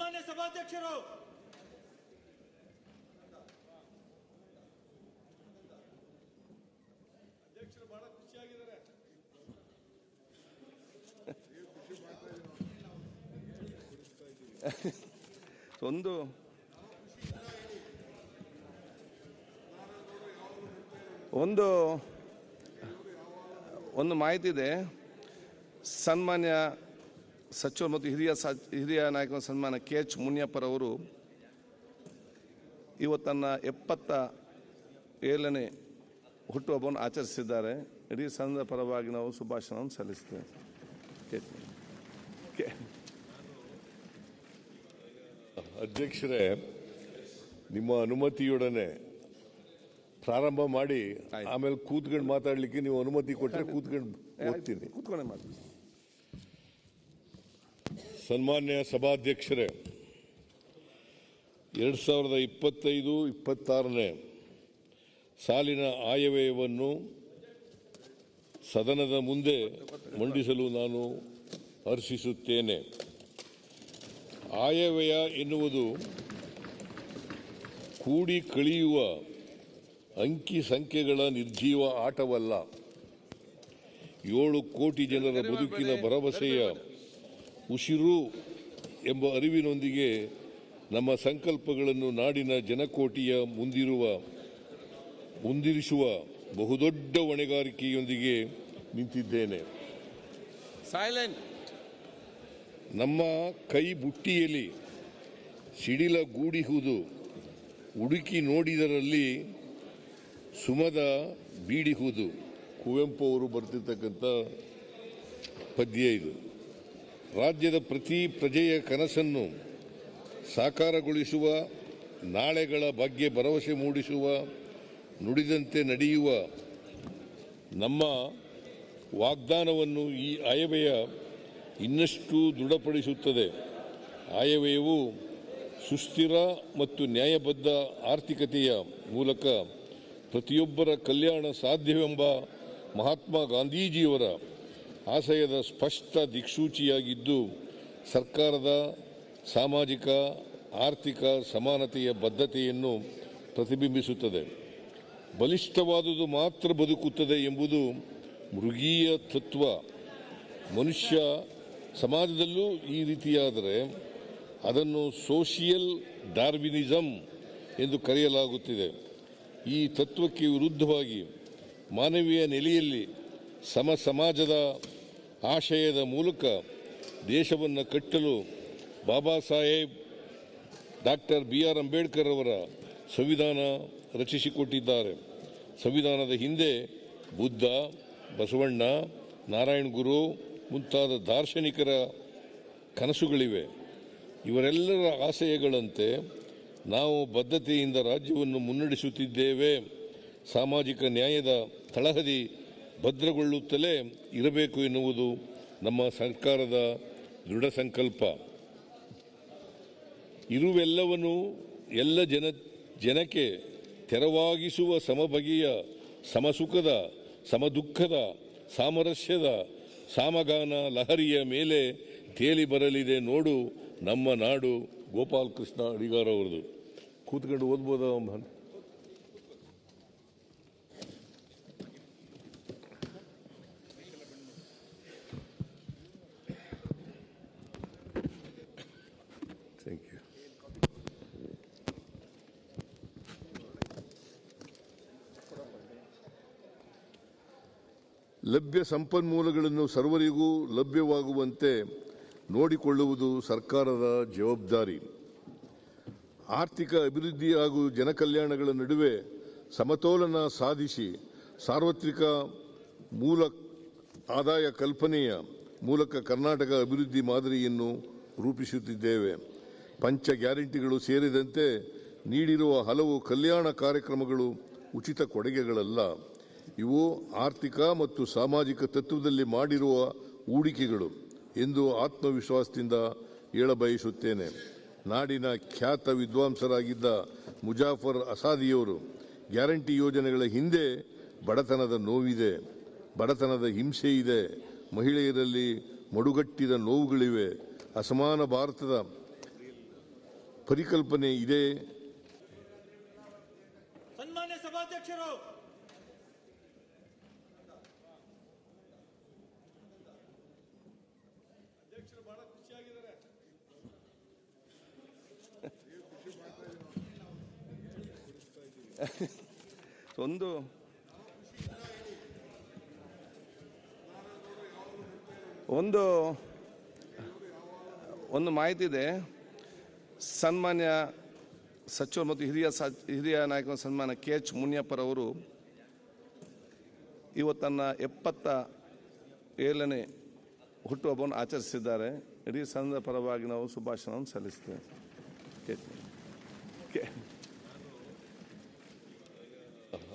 ಸನ್ಮಾನ್ಯ ಸಭಾಧ್ಯಕ್ಷರು. ಅಧ್ಯಕ್ಷರು ಬಹಳ ಖುಷಿಯಾಗಿದ್ದಾರೆ. ಒಂದು ಮಾಹಿತಿ ಇದೆ. ಸನ್ಮಾನ್ಯ ಸಚಿವರು ಮತ್ತು ಹಿರಿಯ ನಾಯಕನ ಸನ್ಮಾನ್ಯ KH ಮುನಿಯಪ್ಪರವರು ಇವತ್ತನ್ನ 77ನೇ ಹುಟ್ಟುಹಬ್ಬವನ್ನು ಆಚರಿಸಿದ್ದಾರೆ. ಇಡೀ ಸಂಘದ ಪರವಾಗಿ ನಾವು ಶುಭಾಶಯವನ್ನು ಸಲ್ಲಿಸ್ತೇವೆ. ಅಧ್ಯಕ್ಷರೇ, ನಿಮ್ಮ ಅನುಮತಿಯೊಡನೆ ಪ್ರಾರಂಭ ಮಾಡಿ ಆಮೇಲೆ ಕೂತ್ಕೊಂಡು ಮಾತಾಡಲಿಕ್ಕೆ ನೀವು ಅನುಮತಿ ಕೊಟ್ಟರೆ ಕೂತ್ಕೊಂಡು ಓದ್ತೀನಿ. ಕೂತ್ಕೊಂಡೆ ಮಾಡಿ. ಸನ್ಮಾನ್ಯ ಸಭಾಧ್ಯಕ್ಷರೇ, 2025-26ನೇ ಸಾಲಿನ ಆಯವ್ಯಯವನ್ನು ಸದನದ ಮುಂದೆ ಮಂಡಿಸಲು ನಾನು ಹರ್ಷಿಸುತ್ತೇನೆ. ಆಯವ್ಯಯ ಎನ್ನುವುದು ಕೂಡಿ ಕಳೆಯುವ ಅಂಕಿ ಸಂಖ್ಯೆಗಳ ನಿರ್ಜೀವ ಆಟವಲ್ಲ. 7 ಕೋಟಿ ಜನರ ಬದುಕಿನ ಭರವಸೆಯ ಉಸಿರು ಎಂಬ ಅರಿವಿನೊಂದಿಗೆ ನಮ್ಮ ಸಂಕಲ್ಪಗಳನ್ನು ನಾಡಿನ ಜನಕೋಟಿಯ ಮುಂದಿರಿಸುವ ಬಹುದೊಡ್ಡ ಹೊಣೆಗಾರಿಕೆಯೊಂದಿಗೆ ನಿಂತಿದ್ದೇನೆ. ನಮ್ಮ ಕೈ ಬುಟ್ಟಿಯಲ್ಲಿ ಸಿಡಿಲ ಗೂಡಿಹುದು, ಹುಡುಕಿ ನೋಡಿದರಲ್ಲಿ ಸುಮದ ಬೀಡಿಹುದು. ಕುವೆಂಪು ಅವರು ಬರೆದಿರ್ತಕ್ಕಂಥ ಪದ್ಯ ಇದು. ರಾಜ್ಯದ ಪ್ರತಿ ಪ್ರಜೆಯ ಕನಸನ್ನು ಸಾಕಾರಗೊಳಿಸುವ, ನಾಳೆಗಳ ಬಗ್ಗೆ ಭರವಸೆ ಮೂಡಿಸುವ, ನುಡಿದಂತೆ ನಡೆಯುವ ನಮ್ಮ ವಾಗ್ದಾನವನ್ನು ಈ ಆಯವ್ಯಯ ಇನ್ನಷ್ಟು ದೃಢಪಡಿಸುತ್ತದೆ. ಆಯವ್ಯಯವು ಸುಸ್ಥಿರ ಮತ್ತು ನ್ಯಾಯಬದ್ಧ ಆರ್ಥಿಕತೆಯ ಮೂಲಕ ಪ್ರತಿಯೊಬ್ಬರ ಕಲ್ಯಾಣ ಸಾಧ್ಯವೆಂಬ ಮಹಾತ್ಮ ಗಾಂಧೀಜಿಯವರ ಆಶಯದ ಸ್ಪಷ್ಟ ದಿಕ್ಸೂಚಿಯಾಗಿದ್ದು, ಸರ್ಕಾರದ ಸಾಮಾಜಿಕ ಆರ್ಥಿಕ ಸಮಾನತೆಯ ಬದ್ಧತೆಯನ್ನು ಪ್ರತಿಬಿಂಬಿಸುತ್ತದೆ. ಬಲಿಷ್ಠವಾದುದು ಮಾತ್ರ ಬದುಕುತ್ತದೆ ಎಂಬುದು ಮೃಗೀಯ ತತ್ವ. ಮನುಷ್ಯ ಸಮಾಜದಲ್ಲೂ ಈ ರೀತಿಯಾದರೆ ಅದನ್ನು ಸೋಷಿಯಲ್ ಡಾರ್ವಿನಿಸಮ್ ಎಂದು ಕರೆಯಲಾಗುತ್ತಿದೆ. ಈ ತತ್ವಕ್ಕೆ ವಿರುದ್ಧವಾಗಿ ಮಾನವೀಯ ನೆಲೆಯಲ್ಲಿ ಸಮಾಜದ ಆಶಯದ ಮೂಲಕ ದೇಶವನ್ನು ಕಟ್ಟಲು ಬಾಬಾ ಸಾಹೇಬ್ ಡಾಕ್ಟರ್ BR ಅಂಬೇಡ್ಕರ್ ಅವರ ಸಂವಿಧಾನ ರಚಿಸಿಕೊಟ್ಟಿದ್ದಾರೆ. ಸಂವಿಧಾನದ ಹಿಂದೆ ಬುದ್ಧ, ಬಸವಣ್ಣ, ನಾರಾಯಣ ಗುರು ಮುಂತಾದ ದಾರ್ಶನಿಕರ ಕನಸುಗಳಿವೆ. ಇವರೆಲ್ಲರ ಆಶಯಗಳಂತೆ ನಾವು ಬದ್ಧತೆಯಿಂದ ರಾಜ್ಯವನ್ನು ಮುನ್ನಡೆಸುತ್ತಿದ್ದೇವೆ. ಸಾಮಾಜಿಕ ನ್ಯಾಯದ ತಳಹದಿ ಭದ್ರಗೊಳ್ಳುತ್ತಲೇ ಇರಬೇಕು ಎನ್ನುವುದು ನಮ್ಮ ಸರ್ಕಾರದ ದೃಢ ಸಂಕಲ್ಪ. ಇರುವೆಲ್ಲವನ್ನು ಎಲ್ಲ ಜನಕ್ಕೆ ತೆರವಾಗಿಸುವ ಸಮಬಗೆಯ, ಸಮಸುಖದ, ಸಮದುಃಖದ, ಸಾಮರಸ್ಯದ ಸಾಮಗಾನ ಲಹರಿಯ ಮೇಲೆ ತೇಲಿ ಬರಲಿದೆ ನೋಡು ನಮ್ಮ ನಾಡು. ಗೋಪಾಲ್ ಕೃಷ್ಣ ಅಡಿಗಾರ್ ಅವರದು. ಕೂತ್ಕೊಂಡು ಓದ್ಬೋದ? Thank you. ಲಭ್ಯ ಸಂಪನ್ಮೂಲಗಳನ್ನು ಸರ್ವರಿಗೂ ಲಭ್ಯವಾಗುವಂತೆ ನೋಡಿಕೊಳ್ಳುವುದು ಸರ್ಕಾರದ ಜವಾಬ್ದಾರಿ. ಆರ್ಥಿಕ ಅಭಿವೃದ್ಧಿ ಹಾಗೂ ಜನಕಲ್ಯಾಣಗಳ ನಡುವೆ ಸಮತೋಲನ ಸಾಧಿಸಿ ಸಾರ್ವತ್ರಿಕ ಮೂಲ ಆದಾಯ ಕಲ್ಪನೆಯ ಮೂಲಕ ಕರ್ನಾಟಕ ಅಭಿವೃದ್ಧಿ ಮಾದರಿಯನ್ನು ರೂಪಿಸುತ್ತಿದ್ದೇವೆ. ಪಂಚ ಗ್ಯಾರಂಟಿಗಳು ಸೇರಿದಂತೆ ನೀಡಿರುವ ಹಲವು ಕಲ್ಯಾಣ ಕಾರ್ಯಕ್ರಮಗಳು ಉಚಿತ ಕೊಡುಗೆಗಳಲ್ಲ. ಇವು ಆರ್ಥಿಕ ಮತ್ತು ಸಾಮಾಜಿಕ ತತ್ವದಲ್ಲಿ ಮಾಡಿರುವ ಹೂಡಿಕೆಗಳು ಎಂದು ಆತ್ಮವಿಶ್ವಾಸದಿಂದ ಹೇಳಬಯಸುತ್ತೇನೆ. ನಾಡಿನ ಖ್ಯಾತ ವಿದ್ವಾಂಸರಾಗಿದ್ದ ಮುಜಾಫರ್ ಅಸಾದಿಯವರು ಗ್ಯಾರಂಟಿ ಯೋಜನೆಗಳ ಹಿಂದೆ ಬಡತನದ ನೋವಿದೆ, ಬಡತನದ ಹಿಂಸೆ ಇದೆ, ಮಹಿಳೆಯರಲ್ಲಿ ಮಡುಗಟ್ಟಿದ ನೋವುಗಳಿವೆ, ಅಸಮಾನ ಭಾರತದ ಪರಿಕಲ್ಪನೆ ಇದೆ. ಸನ್ಮಾನ್ಯ ಸಭಾಧ್ಯಕ್ಷರು, ಅಧ್ಯಕ್ಷರು ಬಹಳ ಖುಷಿಯಾಗಿದ್ದಾರೆ. ಒಂದು ಮಾಹಿತಿ ಇದೆ. ಸನ್ಮಾನ್ಯ ಸಚಿವರು ಮತ್ತು ಹಿರಿಯ ನಾಯಕನ ಸನ್ಮಾನ್ಯ KH ಮುನಿಯಪ್ಪರವರು ಇವತ್ತನ್ನ 77ನೇ ಹುಟ್ಟುಹಬ್ಬವನ್ನು ಆಚರಿಸಿದ್ದಾರೆ. ಇಡೀ ಸಂಘದ ಪರವಾಗಿ ನಾವು ಶುಭಾಶಯವನ್ನು ಸಲ್ಲಿಸ್ತೇವೆ.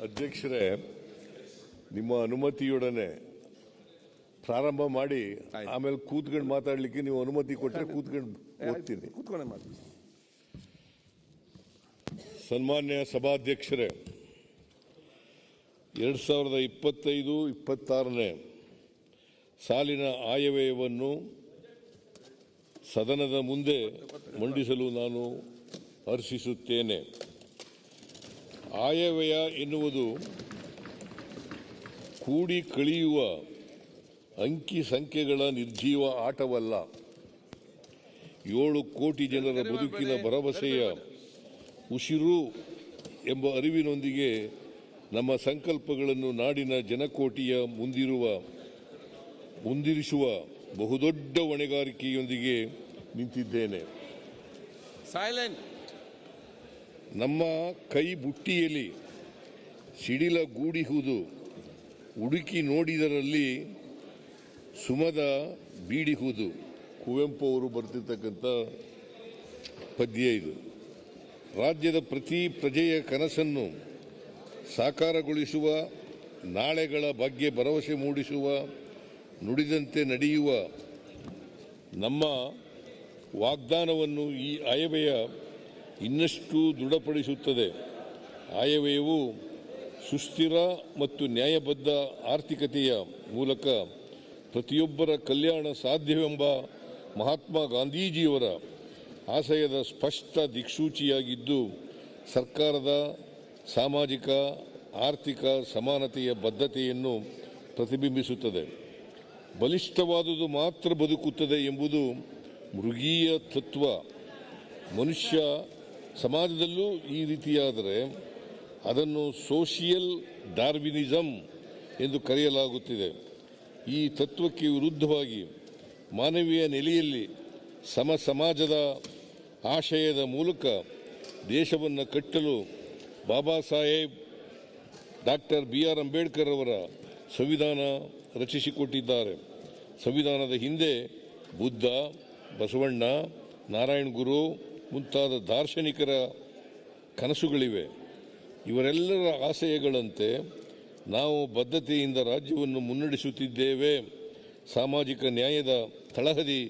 ಅಧ್ಯಕ್ಷರೇ, ನಿಮ್ಮ ಅನುಮತಿಯೊಡನೆ ಪ್ರಾರಂಭ ಮಾಡಿ ಆಮೇಲೆ ಕೂತ್ಕೊಂಡು ಮಾತಾಡಲಿಕ್ಕೆ ನೀವು ಅನುಮತಿ ಕೊಟ್ಟರೆ ಕೂತ್ಕೊಂಡು ಓದ್ತೀನಿ. ಕೂತ್ಕೊಂಡೆ ಮಾಡಿ. ಸನ್ಮಾನ್ಯ ಸಭಾಧ್ಯಕ್ಷರೇ, 2025-26ನೇ ಸಾಲಿನ ಆಯವ್ಯಯವನ್ನು ಸದನದ ಮುಂದೆ ಮಂಡಿಸಲು ನಾನು ಹರ್ಷಿಸುತ್ತೇನೆ. ಆಯವ್ಯಯ ಎನ್ನುವುದು ಕೂಡಿ ಕಳೆಯುವ ಅಂಕಿ ಸಂಖ್ಯೆಗಳ ನಿರ್ಜೀವ ಆಟವಲ್ಲ. 7 ಕೋಟಿ ಜನರ ಬದುಕಿನ ಭರವಸೆಯ ಉಸಿರು ಎಂಬ ಅರಿವಿನೊಂದಿಗೆ ನಮ್ಮ ಸಂಕಲ್ಪಗಳನ್ನು ನಾಡಿನ ಜನಕೋಟಿಯ ಮುಂದಿರಿಸುವ ಬಹುದೊಡ್ಡ ಹೊಣೆಗಾರಿಕೆಯೊಂದಿಗೆ ನಿಂತಿದ್ದೇನೆ. ನಮ್ಮ ಕೈ ಬುಟ್ಟಿಯಲ್ಲಿ ಸಿಡಿಲ ಗೂಡಿಹುದು, ಹುಡುಕಿ ನೋಡಿದರಲ್ಲಿ ಸುಮದ ಬೀಡಿಹುದು. ಕುವೆಂಪು ಅವರು ಬರೆದಿರ್ತಕ್ಕಂಥ ಪದ್ಯ ಇದು. ರಾಜ್ಯದ ಪ್ರತಿ ಪ್ರಜೆಯ ಕನಸನ್ನು ಸಾಕಾರಗೊಳಿಸುವ, ನಾಳೆಗಳ ಬಗ್ಗೆ ಭರವಸೆ ಮೂಡಿಸುವ, ನುಡಿದಂತೆ ನಡೆಯುವ ನಮ್ಮ ವಾಗ್ದಾನವನ್ನು ಈ ಆಯವ್ಯಯ ಇನ್ನಷ್ಟು ದೃಢಪಡಿಸುತ್ತದೆ. ಆಯವ್ಯಯವು ಸುಸ್ಥಿರ ಮತ್ತು ನ್ಯಾಯಬದ್ಧ ಆರ್ಥಿಕತೆಯ ಮೂಲಕ ಪ್ರತಿಯೊಬ್ಬರ ಕಲ್ಯಾಣ ಸಾಧ್ಯವೆಂಬ ಮಹಾತ್ಮ ಗಾಂಧೀಜಿಯವರ ಆಶಯದ ಸ್ಪಷ್ಟ ದಿಕ್ಸೂಚಿಯಾಗಿದ್ದು, ಸರ್ಕಾರದ ಸಾಮಾಜಿಕ ಆರ್ಥಿಕ ಸಮಾನತೆಯ ಬದ್ಧತೆಯನ್ನು ಪ್ರತಿಬಿಂಬಿಸುತ್ತದೆ. ಬಲಿಷ್ಠವಾದುದು ಮಾತ್ರ ಬದುಕುತ್ತದೆ ಎಂಬುದು ಮೃಗೀಯ ತತ್ವ. ಮನುಷ್ಯ ಸಮಾಜದಲ್ಲೂ ಈ ರೀತಿಯಾದರೆ ಅದನ್ನು ಸೋಷಿಯಲ್ ಡಾರ್ವಿನಿಸಂ ಎಂದು ಕರೆಯಲಾಗುತ್ತಿದೆ. ಈ ತತ್ವಕ್ಕೆ ವಿರುದ್ಧವಾಗಿ ಮಾನವೀಯ ನೆಲೆಯಲ್ಲಿ ಸಮಾಜದ ಆಶಯದ ಮೂಲಕ ದೇಶವನ್ನು ಕಟ್ಟಲು ಬಾಬಾ ಸಾಹೇಬ್ ಡಾಕ್ಟರ್ BR ಅಂಬೇಡ್ಕರ್ ಅವರ ಸಂವಿಧಾನ ರಚಿಸಿಕೊಟ್ಟಿದ್ದಾರೆ. ಸಂವಿಧಾನದ ಹಿಂದೆ ಬುದ್ಧ, ಬಸವಣ್ಣ, ನಾರಾಯಣ ಗುರು ಮುಂತಾದ ದಾರ್ಶನಿಕರ ಕನಸುಗಳಿವೆ. ಇವರೆಲ್ಲರ ಆಶಯಗಳಂತೆ ನಾವು ಬದ್ಧತೆಯಿಂದ ರಾಜ್ಯವನ್ನು ಮುನ್ನಡೆಸುತ್ತಿದ್ದೇವೆ. ಸಾಮಾಜಿಕ ನ್ಯಾಯದ ತಳಹದಿ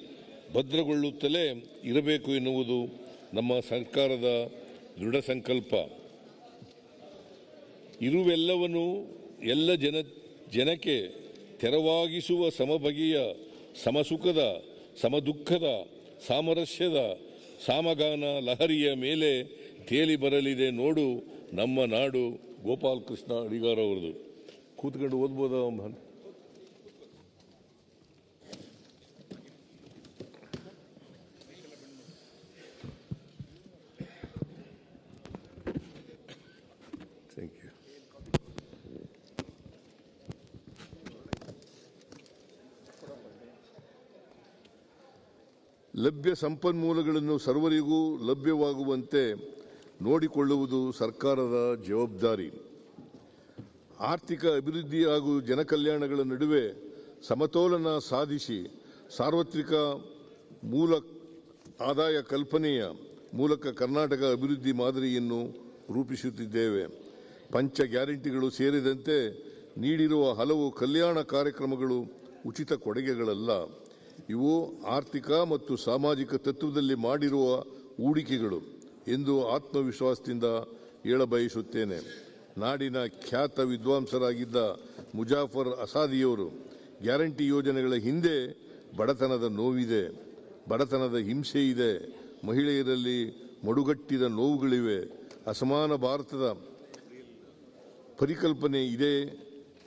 ಭದ್ರಗೊಳ್ಳುತ್ತಲೇ ಇರಬೇಕು ಎನ್ನುವುದು ನಮ್ಮ ಸರ್ಕಾರದ ದೃಢ ಸಂಕಲ್ಪ. ಇರುವೆಲ್ಲವನ್ನು ಎಲ್ಲ ಜನಕ್ಕೆ ತೆರವಾಗಿಸುವ ಸಮಬಗೆಯ, ಸಮಸುಖದ, ಸಮದುಃಖದ, ಸಾಮರಸ್ಯದ ಸಾಮಗಾನ ಲಹರಿಯ ಮೇಲೆ ತೇಲಿ ಬರಲಿದೆ ನೋಡು ನಮ್ಮ ನಾಡು. ಗೋಪಾಲ್ ಕೃಷ್ಣ ಅಡಿಗಾರ್ ಅವರದು. ಕೂತ್ಕೊಂಡು ಓದ್ಬೋದ? Thank you. ಲಭ್ಯ ಸಂಪನ್ಮೂಲಗಳನ್ನು ಸರ್ವರಿಗೂ ಲಭ್ಯವಾಗುವಂತೆ ನೋಡಿಕೊಳ್ಳುವುದು ಸರ್ಕಾರದ ಜವಾಬ್ದಾರಿ. ಆರ್ಥಿಕ ಅಭಿವೃದ್ಧಿ ಹಾಗೂ ಜನಕಲ್ಯಾಣಗಳ ನಡುವೆ ಸಮತೋಲನ ಸಾಧಿಸಿ ಸಾರ್ವತ್ರಿಕ ಮೂಲ ಆದಾಯ ಕಲ್ಪನೆಯ ಮೂಲಕ ಕರ್ನಾಟಕ ಅಭಿವೃದ್ಧಿ ಮಾದರಿಯನ್ನು ರೂಪಿಸುತ್ತಿದ್ದೇವೆ. ಪಂಚ ಗ್ಯಾರಂಟಿಗಳು ಸೇರಿದಂತೆ ನೀಡಿರುವ ಹಲವು ಕಲ್ಯಾಣ ಕಾರ್ಯಕ್ರಮಗಳು ಉಚಿತ ಕೊಡುಗೆಗಳಲ್ಲ. ಇವು ಆರ್ಥಿಕ ಮತ್ತು ಸಾಮಾಜಿಕ ತತ್ವದಲ್ಲಿ ಮಾಡಿರುವ ಹೂಡಿಕೆಗಳು ಎಂದು ಆತ್ಮವಿಶ್ವಾಸದಿಂದ ಹೇಳಬಯಸುತ್ತೇನೆ. ನಾಡಿನ ಖ್ಯಾತ ವಿದ್ವಾಂಸರಾಗಿದ್ದ ಮುಜಾಫರ್ ಅಸಾದಿಯವರು ಗ್ಯಾರಂಟಿ ಯೋಜನೆಗಳ ಹಿಂದೆ ಬಡತನದ ನೋವಿದೆ, ಬಡತನದ ಹಿಂಸೆ ಇದೆ, ಮಹಿಳೆಯರಲ್ಲಿ ಮಡುಗಟ್ಟಿದ ನೋವುಗಳಿವೆ. ಅಸಮಾನ ಭಾರತದ ಪರಿಕಲ್ಪನೆ ಇದೆ.